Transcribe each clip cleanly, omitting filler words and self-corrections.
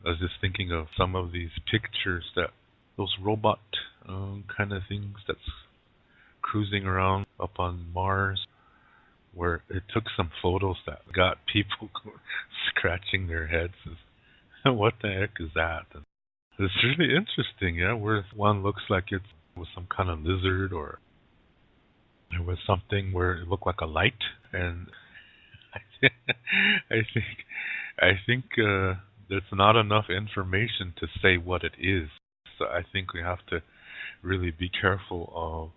I was just thinking of some of these pictures that those robot kind of things that's cruising around up on Mars, where it took some photos that got people scratching their heads. What the heck is that? And it's really interesting, yeah, where one looks like it's with some kind of lizard, or there was something where it looked like a light, and I think there's not enough information to say what it is. So I think we have to really be careful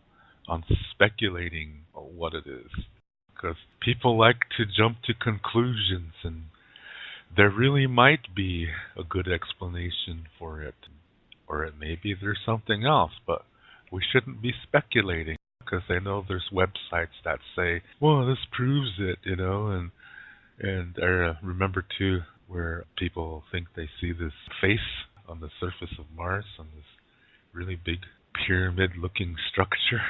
on speculating what it is, because people like to jump to conclusions, and there really might be a good explanation for it, or it maybe there's something else, but we shouldn't be speculating, because I know there's websites that say, "Well, this proves it," and I remember too where people think they see this face on the surface of Mars, on this really big pyramid-looking structure.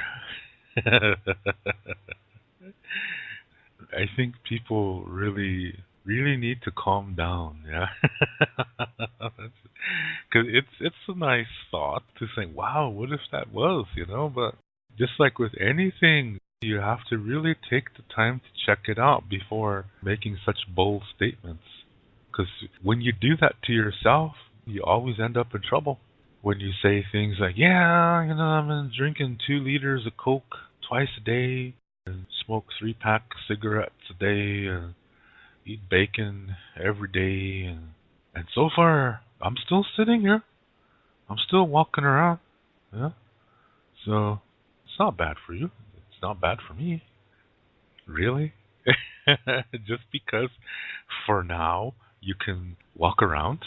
I think people really need to calm down, yeah. Because it's a nice thought to say, wow, what if that was, But just like with anything, you have to really take the time to check it out before making such bold statements. Because when you do that to yourself, you always end up in trouble. When you say things like, yeah, I've been drinking 2 liters of Coke twice a day, and smoke 3-pack cigarettes a day, and eat bacon every day, and so far I'm still sitting here. I'm still walking around. Yeah. So it's not bad for you. It's not bad for me. Really? Just because for now you can walk around,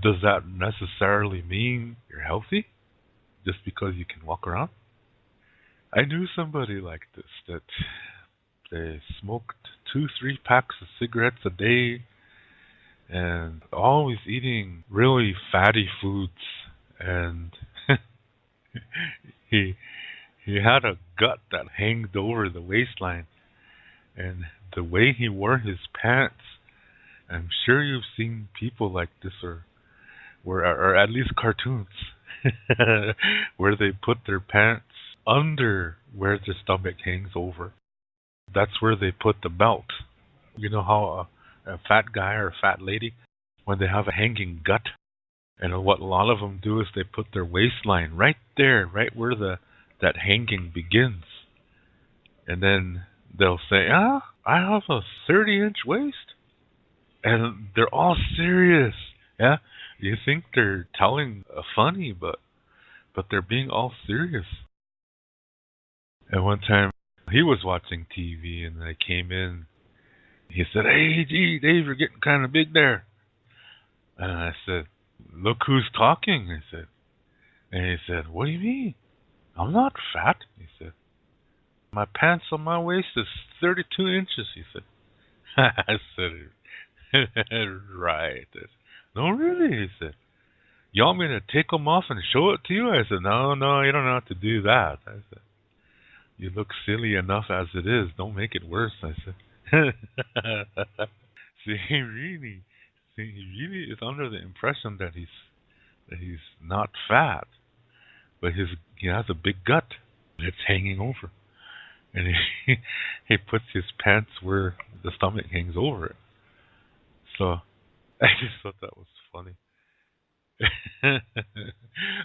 does that necessarily mean you're healthy? Just because you can walk around? I knew somebody like this that they smoked 2, 3 packs of cigarettes a day and always eating really fatty foods, and he he had a gut that hanged over the waistline, and the way he wore his pants, I'm sure you've seen people like this, or at least cartoons, where they put their pants under where their stomach hangs over. That's where they put the belt. You know how a fat guy or a fat lady, when they have a hanging gut, and what a lot of them do is they put their waistline right there, right where that hanging begins, and then they'll say, I have a 30-inch waist, and they're all serious. Yeah, you think they're telling a funny, but they're being all serious. And one time he was watching TV, and I came in. He said, "Hey, gee, Dave, you're getting kind of big there." And I said, "Look who's talking." I said, and he said, "What do you mean? I'm not fat." He said, "My pants on my waist is 32 inches." He said. I said, "Right." I said, "No, really?" He said, "You want me to take them off and show it to you?" I said, "No, you don't have to do that." I said, "You look silly enough as it is. Don't make it worse." I said. See, he really is under the impression that he's not fat, but he has a big gut that's hanging over, and he he puts his pants where the stomach hangs over it. So I just thought that was funny.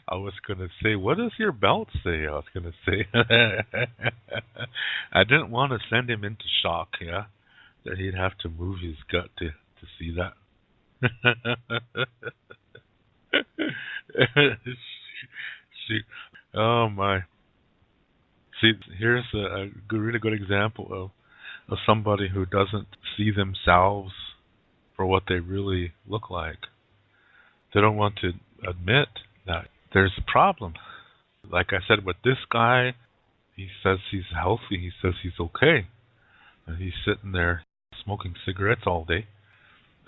I was gonna say, what does your belt say? I was gonna say. I didn't want to send him into shock, yeah, that he'd have to move his gut to see that. Shoot. Oh my. See, here's a good, really good example of somebody who doesn't see themselves for what they really look like. They don't want to admit that there's a problem. Like I said, with this guy, he says he's healthy. He says he's okay. And he's sitting there smoking cigarettes all day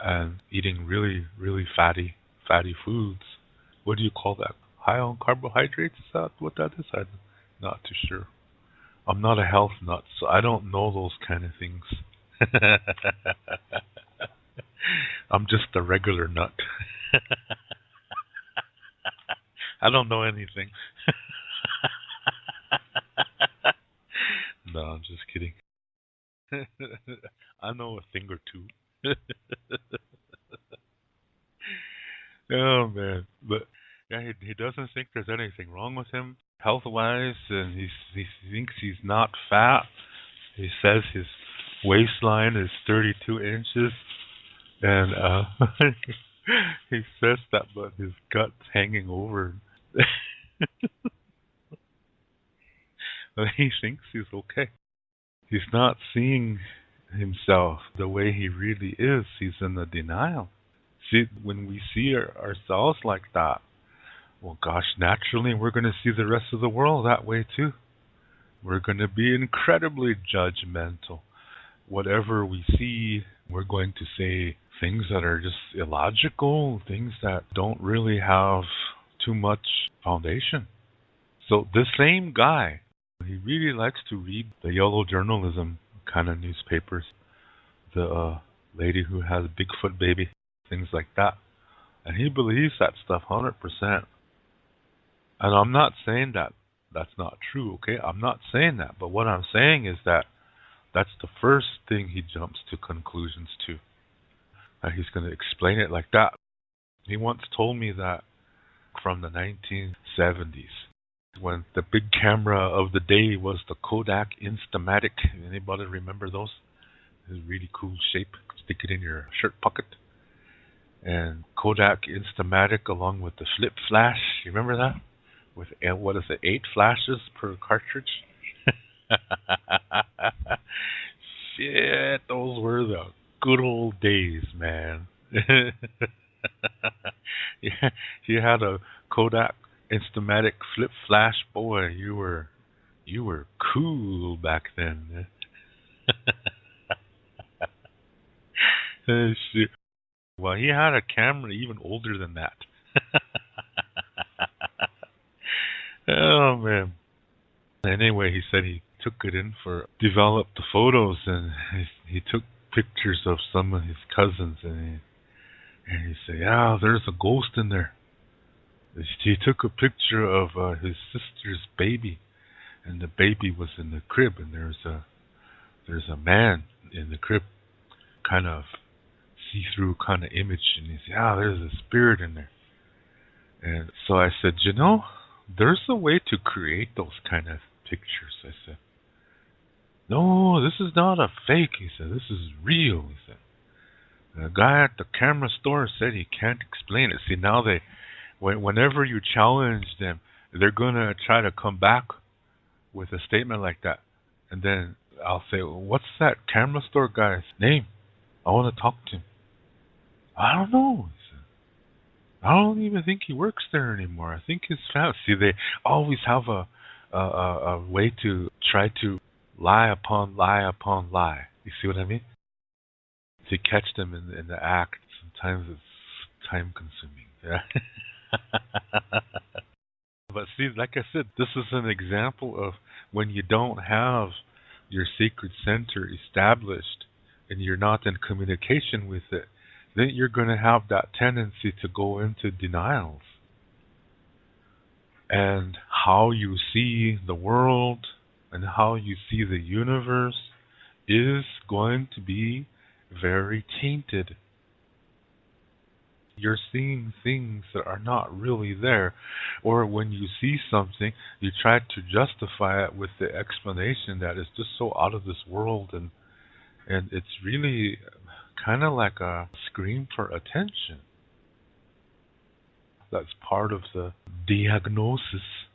and eating really, really fatty foods. What do you call that? High on carbohydrates? Is that what that is? I'm not too sure. I'm not a health nut, so I don't know those kind of things. I'm just a regular nut. I don't know anything. No, I'm just kidding. I know a thing or two. Oh man, but yeah, he doesn't think there's anything wrong with him health wise, and he thinks he's not fat. He says his waistline is 32 inches, and he says that, but his gut's hanging over. He thinks he's okay. He's not seeing himself the way he really is. He's in a denial. See, when we see ourselves like that, well, gosh, naturally we're going to see the rest of the world that way too. We're going to be incredibly judgmental. Whatever we see, we're going to say things that are just illogical, things that don't really have too much foundation. So this same guy, he really likes to read the yellow journalism kind of newspapers. The lady who has Bigfoot baby, things like that. And he believes that stuff 100%. And I'm not saying that that's not true, okay? I'm not saying that. But what I'm saying is that that's the first thing he jumps to conclusions to. And he's going to explain it like that. He once told me that from the 1970s, when the big camera of the day was the Kodak Instamatic. Anybody remember those? It was really cool shape. Stick it in your shirt pocket. And Kodak Instamatic along with the flip flash. You remember that? With, what is it, 8 flashes per cartridge? Shit, those were the good old days, man. Yeah, you had a Kodak Instamatic flip flash, boy. You were cool back then. Shit. Well, he had a camera even older than that. Oh man. Anyway, he said he took it in for developed the photos, and he took pictures of some of his cousins, and he said, "Yeah, there's a ghost in there." He took a picture of his sister's baby, and the baby was in the crib, and there's a man in the crib, kind of see-through kind of image, and he said, "Yeah, there's a spirit in there." And so I said, "You know, there's a way to create those kind of pictures." I said, "No, this is not a fake." He said, "This is real." He said, "The guy at the camera store said he can't explain it." See, now whenever you challenge them, they're gonna try to come back with a statement like that, and then I'll say, well, "What's that camera store guy's name? I want to talk to him." "I don't know." He said, "I don't even think he works there anymore. I think his family." See, they always have a way to try to lie upon lie upon lie. You see what I mean? To catch them in the act, sometimes it's time consuming. Yeah. But see, like I said, this is an example of when you don't have your sacred center established and you're not in communication with it, then you're going to have that tendency to go into denials. And how you see the world and how you see the universe is going to be very tainted. You're seeing things that are not really there. Or when you see something, you try to justify it with the explanation that it's just so out of this world, and it's really kind of like a scream for attention. That's part of the diagnosis,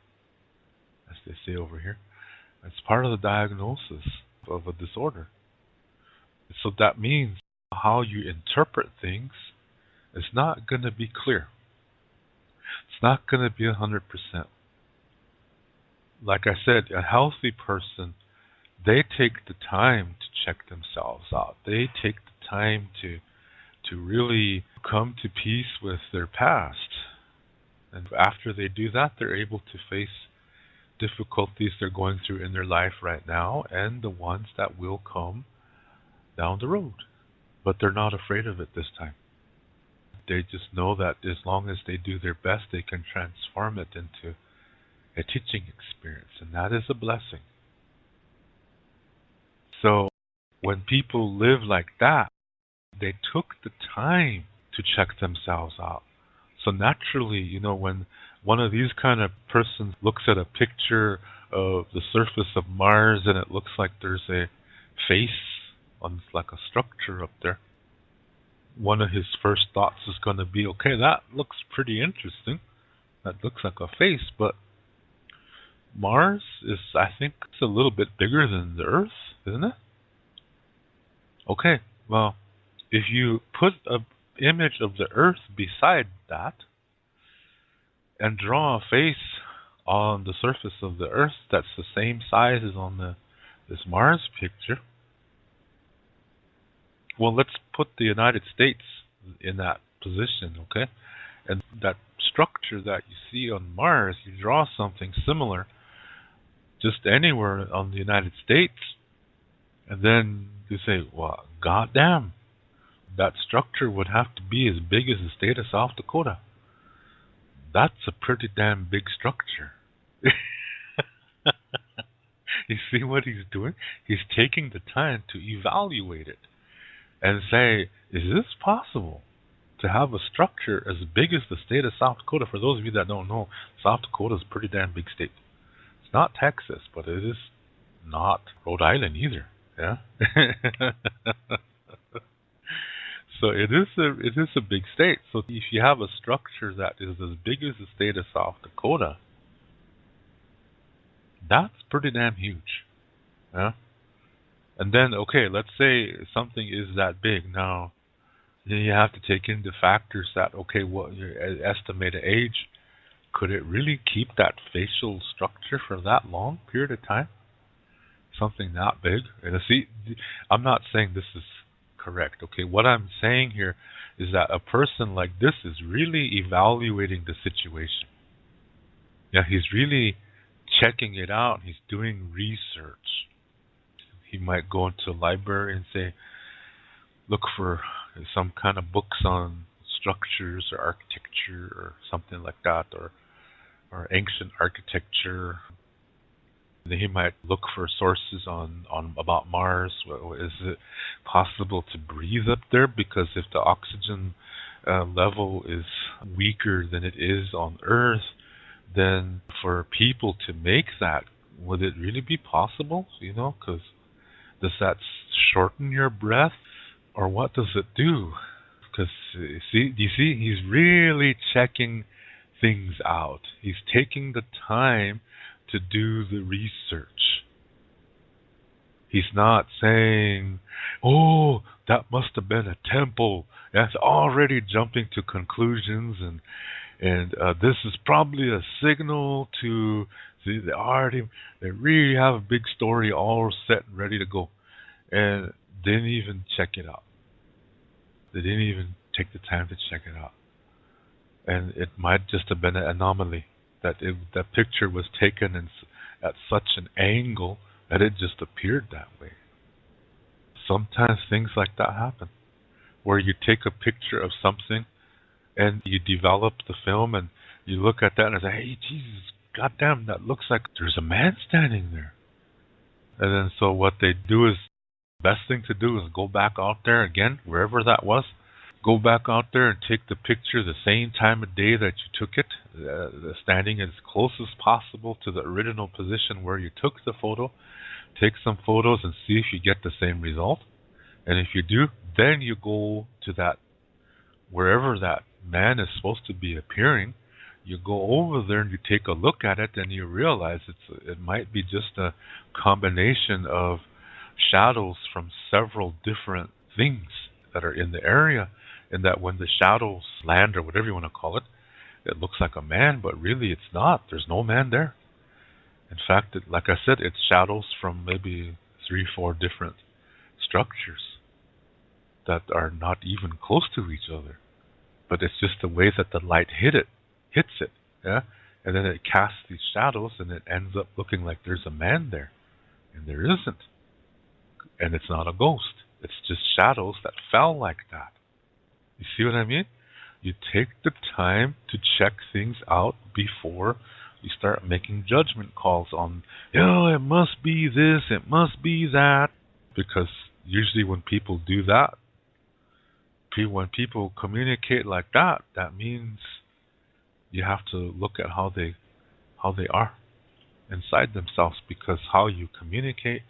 as they say over here. It's part of the diagnosis of a disorder. So that means how you interpret things is not going to be clear. It's not going to be 100%. Like I said, a healthy person, they take the time to check themselves out. They take the time to really come to peace with their past. And after they do that, they're able to face difficulties they're going through in their life right now and the ones that will come down the road. But they're not afraid of it this time. they just know that as long as they do their best, they can transform it into a teaching experience, and that is a blessing. So when people live like that, they took the time to check themselves out. So naturally, when one of these kind of persons looks at a picture of the surface of Mars and it looks like there's a face on like a structure up there, one of his first thoughts is going to be, okay, that looks pretty interesting. That looks like a face, but Mars is, I think, it's a little bit bigger than the Earth, isn't it? Okay, well, if you put an image of the Earth beside that and draw a face on the surface of the Earth that's the same size as on this Mars picture, well, let's put the United States in that position, okay? And that structure that you see on Mars, you draw something similar just anywhere on the United States, and then you say, well, goddamn, that structure would have to be as big as the state of South Dakota. That's a pretty damn big structure. You see what he's doing? He's taking the time to evaluate it and say, is this possible to have a structure as big as the state of South Dakota? For those of you that don't know, South Dakota is a pretty damn big state. It's not Texas, but it is not Rhode Island either. Yeah. So it is a big state. So if you have a structure that is as big as the state of South Dakota, that's pretty damn huge. Yeah. And then, okay, let's say something is that big. Now, then you have to take into factors that, okay, what your estimated age, could it really keep that facial structure for that long period of time? Something that big? And see, I'm not saying this is correct, okay? What I'm saying here is that a person like this is really evaluating the situation. Yeah, he's really checking it out. He's doing research. He might go into a library and say, look for some kind of books on structures or architecture or something like that, or ancient architecture. And he might look for sources on about Mars. Is it possible to breathe up there? Because if the oxygen level is weaker than it is on Earth, then for people to make that, would it really be possible? Because does that shorten your breath, or what does it do? Because you see, he's really checking things out. He's taking the time to do the research. He's not saying, oh, that must have been a temple. That's already jumping to conclusions, and this is probably a signal to they really have a big story all set and ready to go, and didn't even check it out. They didn't even take the time to check it out, and it might just have been an anomaly that that picture was taken at such an angle that it just appeared that way. Sometimes things like that happen, where you take a picture of something and you develop the film and you look at that and say, hey, Jesus, goddamn, that looks like there's a man standing there. And then so what they do is, best thing to do is go back out there again, wherever that was. Go back out there and take the picture the same time of day that you took it, standing as close as possible to the original position where you took the photo. Take some photos and see if you get the same result. And if you do, then you go to that, wherever that man is supposed to be appearing. You go over there and you take a look at it, and you realize it might be just a combination of shadows from several different things that are in the area, and that when the shadows land, or whatever you want to call it, it looks like a man, but really it's not. There's no man there. In fact, like I said, it's shadows from maybe 3-4 different structures that are not even close to each other. But it's just the way that the light hits it, yeah? And then it casts these shadows, and it ends up looking like there's a man there. And there isn't. And it's not a ghost. It's just shadows that fell like that. You see what I mean? You take the time to check things out before you start making judgment calls on, it must be this, it must be that. Because usually when people do that, when people communicate like that, that means you have to look at how they are inside themselves, because how you communicate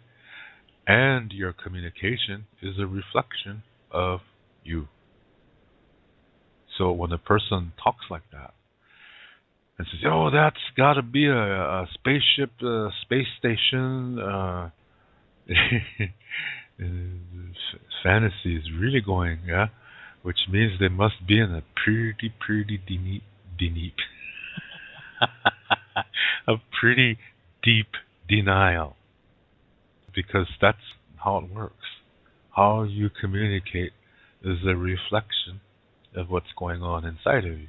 and your communication is a reflection of you. So when a person talks like that and says, "Oh, that's got to be a spaceship, space station," fantasy is really going, yeah, which means they must be in a pretty deep, a pretty deep denial, because that's how it works. How you communicate is a reflection of what's going on inside of you.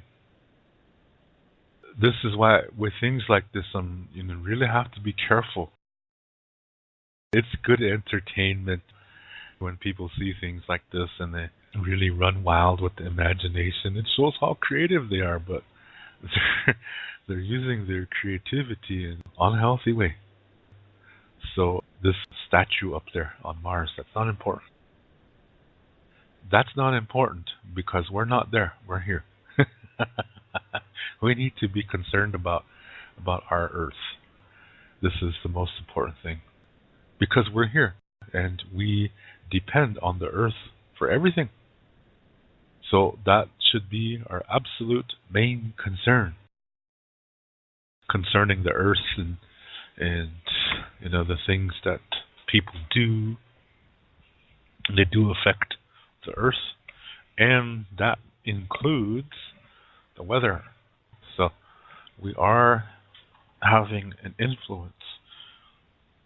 This is why with things like this, you really have to be careful. It's good entertainment when people see things like this and they really run wild with the imagination. It shows how creative they are, but they're using their creativity in an unhealthy way. So this statue up there on Mars, that's not important. That's not important because we're not there. We're here. We need to be concerned about our Earth. This is the most important thing. Because we're here and we depend on the Earth for everything. So that should be our absolute main concern. Concerning the Earth and the things that people do, they do affect the Earth, and that includes the weather. So we are having an influence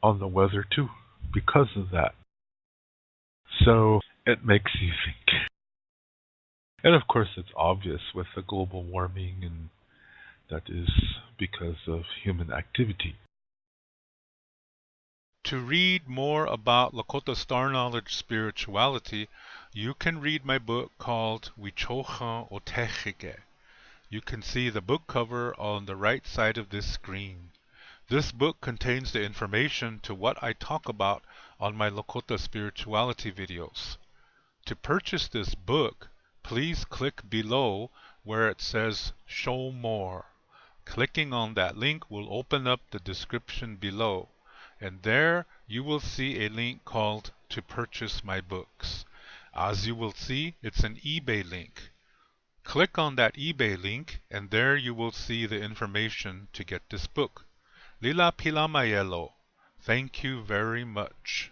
on the weather too because of that. So it makes you think. And of course it's obvious with the global warming, and that is because of human activity. To read more about Lakota Star Knowledge spirituality, you can read my book called Wichocha Otechike. You can see the book cover on the right side of this screen. This book contains the information to what I talk about on my Lakota spirituality videos. To purchase this book, please click below where it says Show More. Clicking on that link will open up the description below, and there you will see a link called To Purchase My Books. As you will see, it's an eBay link. Click on that eBay link, and there you will see the information to get this book. Lila Pila Mayelo. Thank you very much.